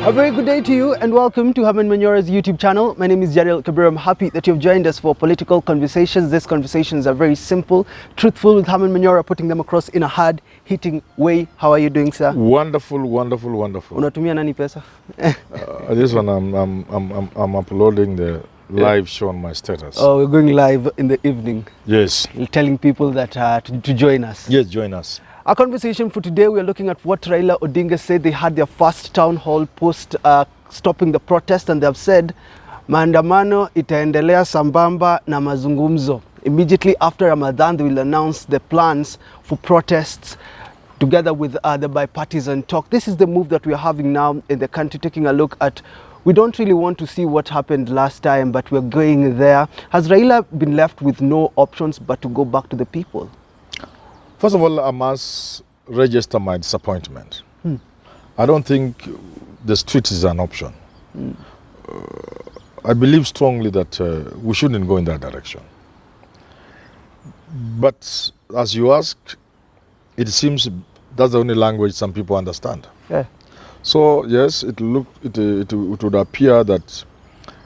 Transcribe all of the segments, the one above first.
A very good day to you and welcome to Herman Manyora's YouTube channel. My name is Jariel Kabir. I'm happy that you've joined us for political conversations. These conversations are very simple, truthful, with Herman Manyora putting them across in a hard-hitting way. How are you doing, sir? Wonderful, wonderful, wonderful. Unatumia nani pesa? This one I'm uploading the live show on my status. Oh, we're going live in the evening. Yes. We're telling people that to join us. Yes, join us. Our conversation for today, we are looking at what Raila Odinga said. They had their first town hall post stopping the protest, and they have said maandamano itaendelea sambamba na mazungumzo. Immediately after Ramadan, they will announce the plans for protests together with the bipartisan talk. This is the move that we are having now in the country, taking a look at, we don't really want to see what happened last time, but we're going there. Has Raila been left with no options but to go back to the people? First of all, I must register my disappointment. I don't think the street is an option. I believe strongly that we shouldn't go in that direction. But as you ask, it seems that's the only language some people understand. Yeah. So yes, it would appear that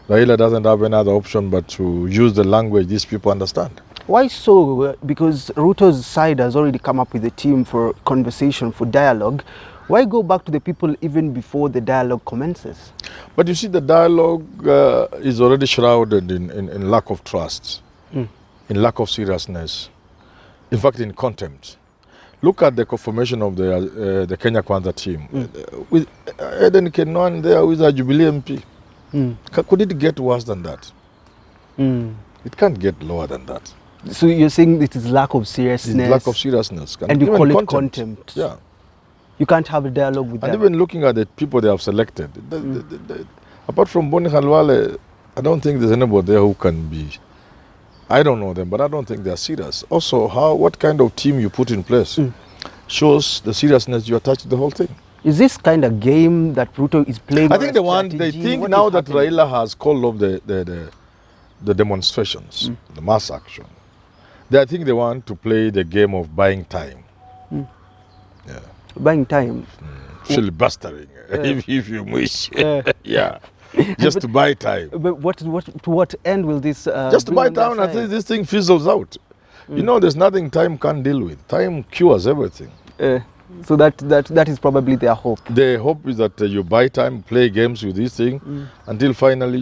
Raila doesn't have any other option but to use the language these people understand. Why so? Because Ruto's side has already come up with a team for conversation, for dialogue. Why go back to the people even before the dialogue commences? But you see, the dialogue is already shrouded in lack of trust, in lack of seriousness, in fact, in contempt. Look at the confirmation of the Kenya Kwanza team. With Eden Kenwan there with a Jubilee MP. Could it get worse than that? It can't get lower than that. So you're saying it is lack of seriousness? It's lack of seriousness. And you call it contempt? Yeah. You can't have a dialogue with them? And even looking at the people they have selected, apart from Boni Khalwale, I don't think there's anybody there who can be. I don't know them, but I don't think they're serious. Also, what kind of team you put in place shows the seriousness you attach to the whole thing. Is this kind of game that Ruto is playing? I think they think now that Raila has called off the demonstrations, the mass action, I think they want to play the game of buying time. Yeah. Buying time? Filibustering, if you wish. Yeah. Just to buy time. But to what end will this just to buy time until this thing fizzles out. You know, there's nothing time can't deal with. Time cures everything. So that is probably their hope. Their hope is that you buy time, play games with this thing, until finally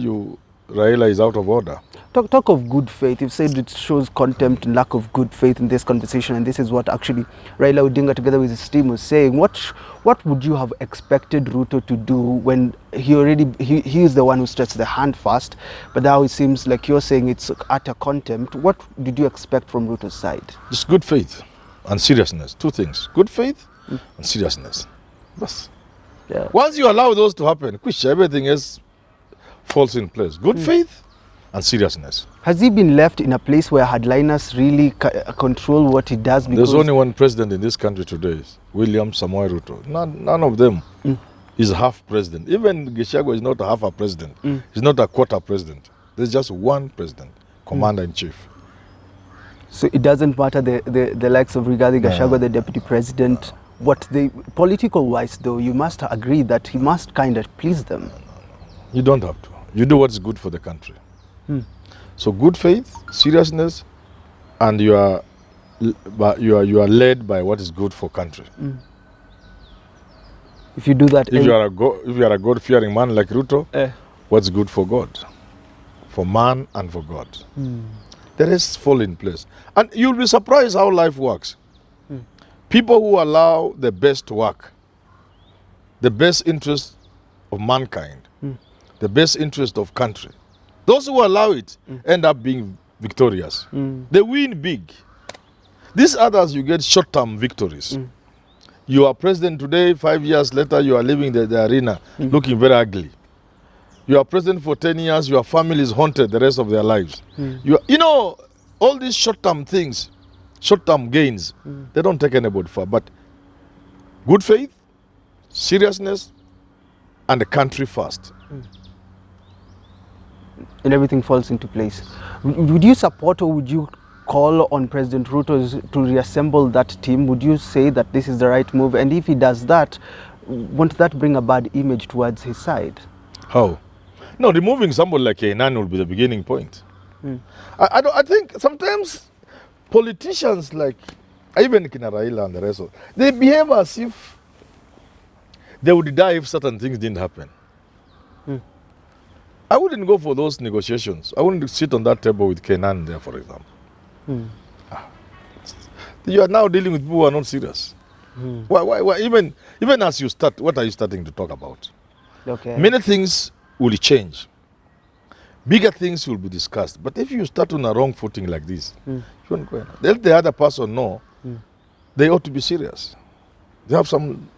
Raila is out of order. Talk of good faith. You've said it shows contempt and lack of good faith in this conversation, and this is what actually Raila Odinga together with his team was saying. What would you have expected Ruto to do when he is the one who stretched the hand first, but now it seems like you're saying it's utter contempt. What did you expect from Ruto's side? Just good faith and seriousness. Two things. Good faith and seriousness. Yes. Yeah. Once you allow those to happen, everything else falls in place. Good faith and seriousness. Has he been left in a place where hardliners really control what he does? There's only one president in this country today, William Samoei Ruto. None of them is half president. Even Gachagua is not half a president. He's not a quarter president. There's just one president, commander-in-chief. So it doesn't matter the likes of Rigathi, Gachagua, the deputy president. Political-wise, though, you must agree that he must kind of please them. You don't have to. You do what's good for the country. So good faith, seriousness, and you are led by what is good for country. If you do that, if you are a God-fearing man like Ruto, what's good for God, for man and for God, the rest fall in place, and you'll be surprised how life works. People who allow the best to work, the best interest of mankind, the best interest of country. Those who allow it end up being victorious. They win big. These others, you get short-term victories. You are president today, 5 years later, you are leaving the arena looking very ugly. You are president for 10 years, your family is haunted the rest of their lives. You know, all these short-term things, short-term gains, they don't take anybody far. But good faith, seriousness, and the country first. And everything falls into place. Would you support or would you call on President Ruto to reassemble that team? Would you say that this is the right move? And if he does that, won't that bring a bad image towards his side? How? No, removing somebody like Kenan will be the beginning point. I think sometimes politicians like even Kina Raila and the rest of they behave as if they would die if certain things didn't happen. I wouldn't go for those negotiations. I wouldn't sit on that table with Kenan there, for example. You are now dealing with people who are not serious. Why? Even as you start, what are you starting to talk about? Okay. Many things will change. Bigger things will be discussed. But if you start on a wrong footing like this, you won't go. Let the other person know they ought to be serious. They have some,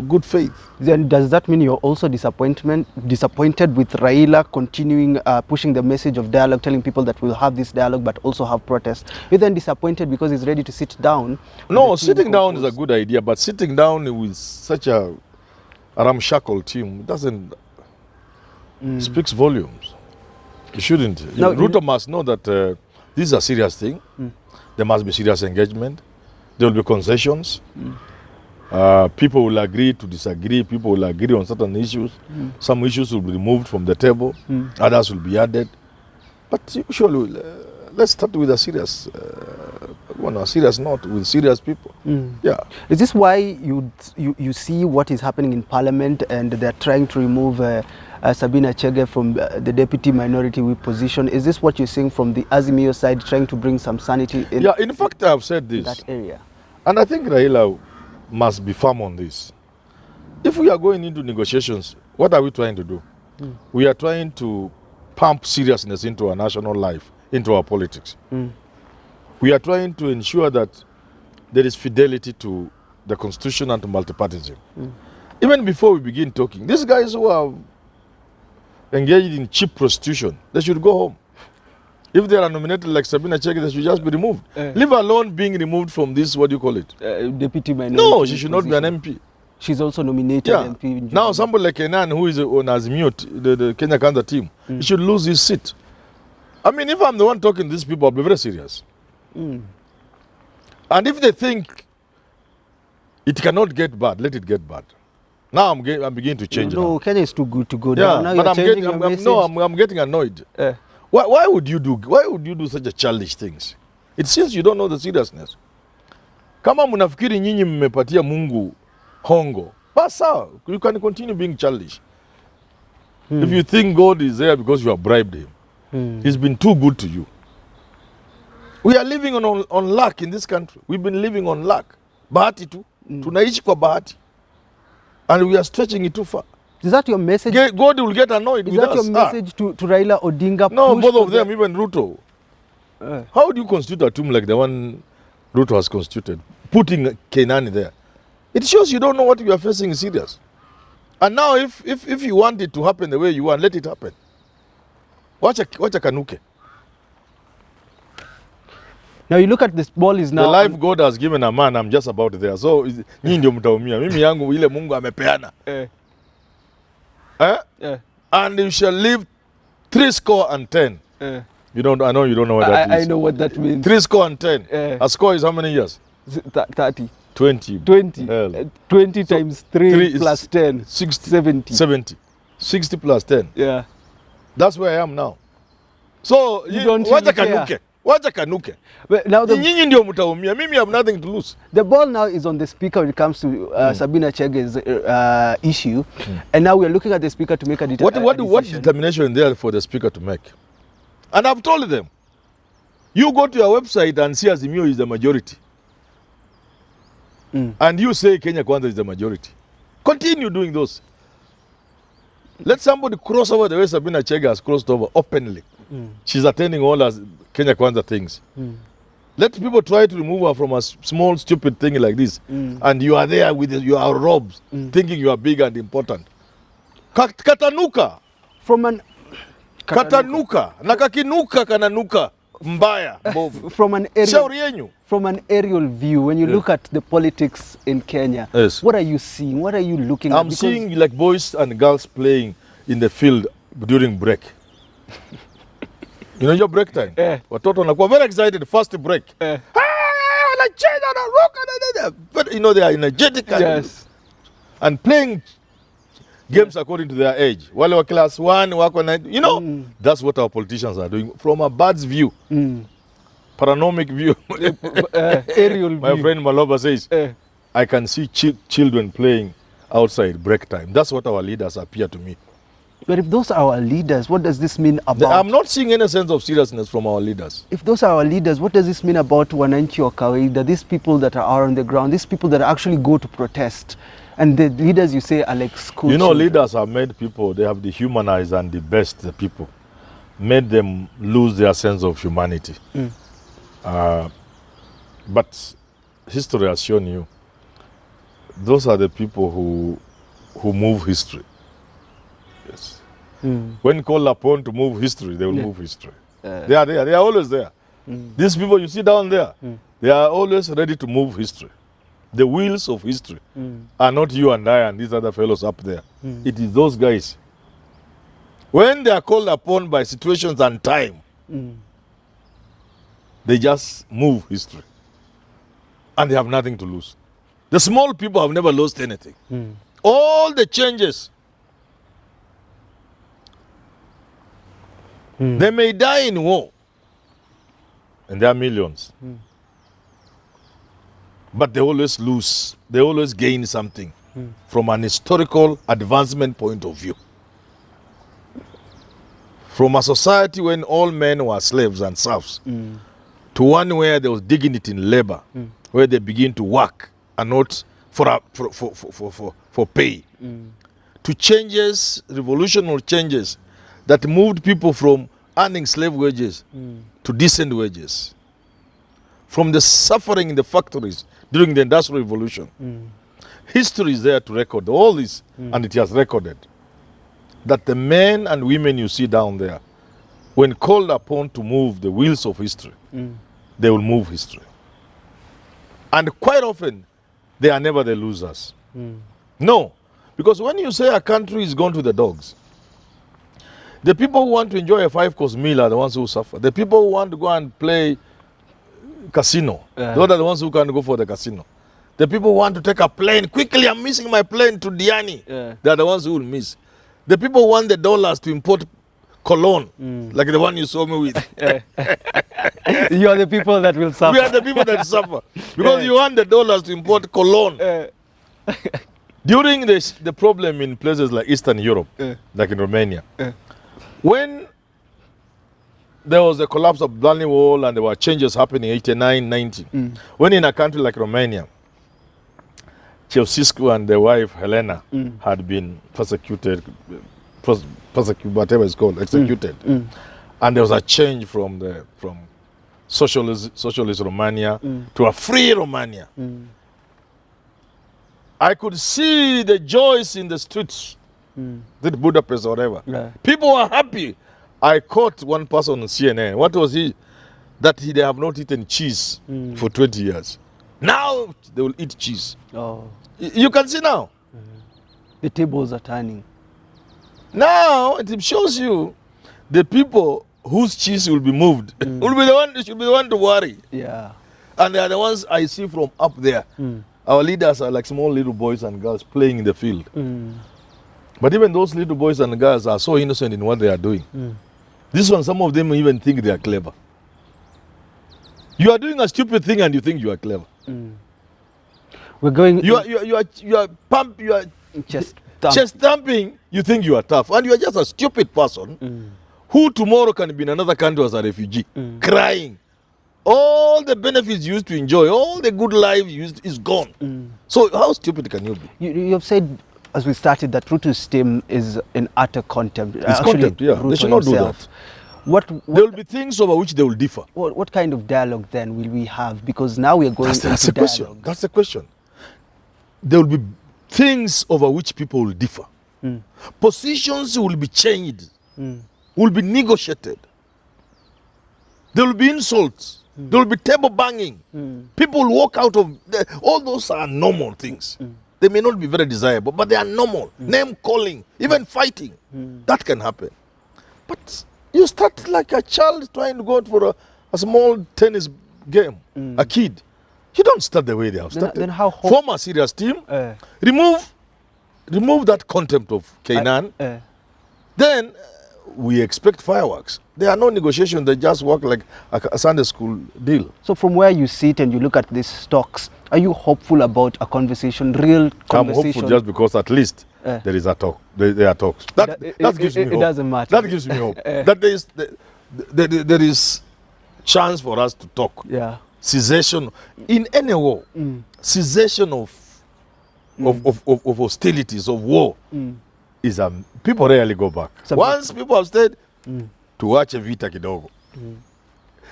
good faith. Then does that mean you're also disappointed with Raila continuing pushing the message of dialogue, telling people that we'll have this dialogue but also have protest? You're then disappointed because he's ready to sit down? No, sitting down is a good idea, but sitting down with such a ramshackle team doesn't speaks volumes. You shouldn't. No, Ruto must know that this is a serious thing. There must be serious engagement. There will be concessions. People will agree to disagree. People will agree on certain issues. Some issues will be removed from the table. Others will be added. But usually, let's start with a serious, a serious note with serious people. Yeah. Is this why you see what is happening in Parliament and they're trying to remove Sabina Chege from the deputy minority whip position? Is this what you're seeing from the Azimio side, trying to bring some sanity in? Yeah, in fact, I've said this. That area. And I think Raila must be firm on this. If we are going into negotiations, what are we trying to do? We are trying to pump seriousness into our national life, into our politics. We are trying to ensure that there is fidelity to the constitution and to multipartyism. Even before we begin talking, these guys who are engaged in cheap prostitution, they should go home. If they are nominated like Sabina Chege, they should just be removed. Leave alone being removed from this, what do you call it? Deputy minority. No, she should not be an MP. She's also nominated MP. Now somebody like Kenan, who is on Azimio, the Kenya Kwanza team, he should lose his seat. I mean, if I'm the one talking to these people, I'll be very serious. And if they think it cannot get bad, let it get bad. Now I'm beginning to change. No, Kenya is too good to go down. Now but I'm getting annoyed. Why would you do such a childish things? It seems you don't know the seriousness. Kama mnafikiri nyinyi mmepatia Mungu hongo, basa, you can continue being childish. If you think God is there because you have bribed him, he's been too good to you. We are living on luck in this country. We've been living on luck. Bahati tu. Tunaishi kwa bahati. And we are stretching it too far. Is that your message? God will get annoyed with us. Is that your message to Raila Odinga? No, both of them, even Ruto. How do you constitute a team like the one Ruto has constituted? Putting Kanini there. It shows you don't know what you are facing is serious. And now if you want it to happen the way you want, let it happen. Watch a kanuke. Now you look at this ball is now... The life God has given a man, I'm just about there. So, nyinyi ndio mtaumia. Mimi yangu ile Mungu amepeana. And you shall live 70. You don't. I know you don't know what that is. I know what that means. 70. A score is how many years? 30. 20. 20. 20 times 3 plus 10. 60. 70. 60 plus 10. Yeah. That's where I am now. So, wacha kanuke. Wacha kanuke. Now nyinyi ndio mtaumia. Mimi have nothing to lose. The ball now is on the speaker when it comes to Sabina Chege's issue. And now we are looking at the speaker to make a decision. What determination there for the speaker to make? And I've told them, you go to your website and see Azimio is the majority. And you say Kenya Kwanza is the majority. Continue doing those. Let somebody cross over the way Sabina Chege has crossed over openly. She's attending all as Kenya Kwanza things. Let people try to remove her from a small stupid thing like this. And you are there with your robes, thinking you are big and important. Katanuka. From an... Katanuka. Nakakinuka kananuka. Mbaya. From an aerial view, when you look at the politics in Kenya, what are you seeing? What are you looking at? I'm seeing like boys and girls playing in the field during break. You know your break time? Watoto wanakuwa very excited, first break. But you know they are energetic. Yes. and playing games according to their age. Wale wa class 1, wako na, you know, that's what our politicians are doing from a bird's view. Paranomic view. Aerial view. My friend Maloba says, I can see children playing outside break time. That's what our leaders appear to me. But if those are our leaders, what does this mean about... I'm not seeing any sense of seriousness from our leaders. If those are our leaders, what does this mean about wananchi wa kawaida, these people that are on the ground, these people that actually go to protest? And the leaders you say are like school children. Leaders have made people, they have dehumanized and debased the people, made them lose their sense of humanity. But history has shown you, those are the people who move history. Yes. When called upon to move history, they will move history. They are there, they are always there. These people you see down there, they are always ready to move history. The wheels of history are not you and I and these other fellows up there. It is those guys. When they are called upon by situations and time, they just move history. And they have nothing to lose. The small people have never lost anything. All the changes, they may die in war. And there are millions. But they always lose. They always gain something from an historical advancement point of view. From a society when all men were slaves and serfs to one where there was dignity in labor, where they begin to work and not for pay. To changes, revolutionary changes that moved people from earning slave wages to decent wages. From the suffering in the factories during the Industrial Revolution. History is there to record all this, and it has recorded that the men and women you see down there, when called upon to move the wheels of history, they will move history. And quite often, they are never the losers. No, because when you say a country is gone to the dogs, the people who want to enjoy a 5-course meal are the ones who suffer. The people who want to go and play casino, those are the ones who can go for the casino. The people who want to take a plane, quickly, I'm missing my plane to Diani. They are the ones who will miss. The people who want the dollars to import cologne, like the one you saw me with. You are the people that will suffer. We are the people that suffer. Because you want the dollars to import cologne. During the problem in places like Eastern Europe, like in Romania, when there was the collapse of Berlin Wall and there were changes happening in 89, 90, when in a country like Romania, Ceausescu and the wife Helena had been persecuted, whatever it's called, executed. And there was a change from socialist Romania to a free Romania. I could see the joys in the streets, Budapest or whatever. People were happy. I caught one person on CNN. What was he? That they have not eaten cheese for 20 years. Now they will eat cheese. You can see now. The tables are turning. Now it shows you the people whose cheese will be moved will be the one. Should be the one to worry. Yeah. And they are the ones I see from up there. Our leaders are like small little boys and girls playing in the field. But even those little boys and girls are so innocent in what they are doing. This one, some of them even think they are clever. You are doing a stupid thing and you think you are clever. We're going. You are chest thumping. You think you are tough, and you are just a stupid person who tomorrow can be in another country as a refugee, crying. All the benefits you used to enjoy, all the good life you used is gone. So how stupid can you be? You have said, as we started, that Ruto's team is in utter contempt. It's contempt, yeah. Ruto they should not himself. do that. There will be things over which they will differ. What kind of dialogue then will we have? Because now we are going into the question. dialogue. That's the question. There will be things over which people will differ. Positions will be changed, will be negotiated. There will be insults. There will be table banging. People will walk out of... all those are normal things. They may not be very desirable, but they are normal. Name calling, even fighting. That can happen. But you start like a child trying to go for a small tennis game, a kid. You don't start the way they have started. Then how form a serious team, remove remove that contempt of Canaan, then we expect fireworks. There are no negotiations. They just work like a Sunday school deal. So from where you sit and you look at these talks, are you hopeful about a conversation, real conversation? I'm hopeful just because at least there is a talk. There are talks. That gives me hope. It doesn't matter. That gives me hope. That there is chance for us to talk. Yeah. Cessation in any war. Cessation of hostilities, of war. Is people rarely go back. Once people have stayed, tuache vita kidogo.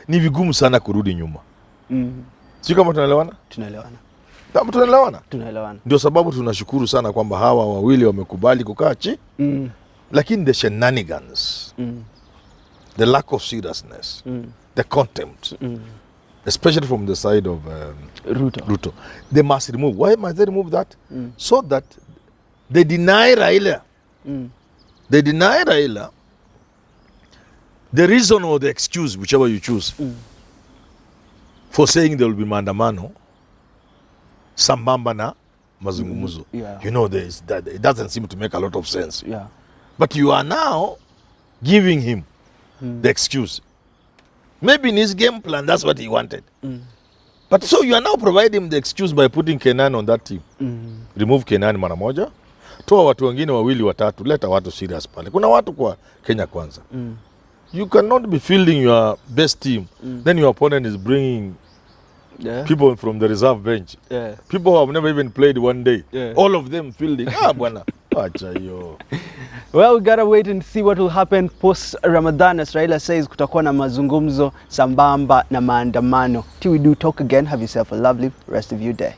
Ni vigumu sana kurudi nyuma. Sio kama tunaelewana? Tunaelewana. Tunaelewana. Ndio sababu tunashukuru sana kwamba hawa wawili wamekubali kukaa chini. Lakini the shenanigans, the lack of seriousness, the contempt, especially from the side of Ruto, they must remove. Why must they remove that? So that they deny Raila. They deny Raila the reason or the excuse, whichever you choose, for saying there will be maandamano, sambamba na mazungumzo. You know, it doesn't seem to make a lot of sense. But you are now giving him the excuse. Maybe in his game plan, that's what he wanted. But so you are now providing him the excuse by putting Kenan on that team. Remove Kenan mara moja. Toa watu wengine wawili watatu, leta watu serious pale. Kuna watu kwa Kenya Kwanza. You cannot be fielding your best team. Then your opponent is bringing people from the reserve bench. People who have never even played one day. All of them fielding. Bwana. Acha yo. Well, we gotta wait and see what will happen post Ramadan, as Raila says kutakuwa na mazungumzo sambamba na maandamano. Till we do talk again, have yourself a lovely rest of your day.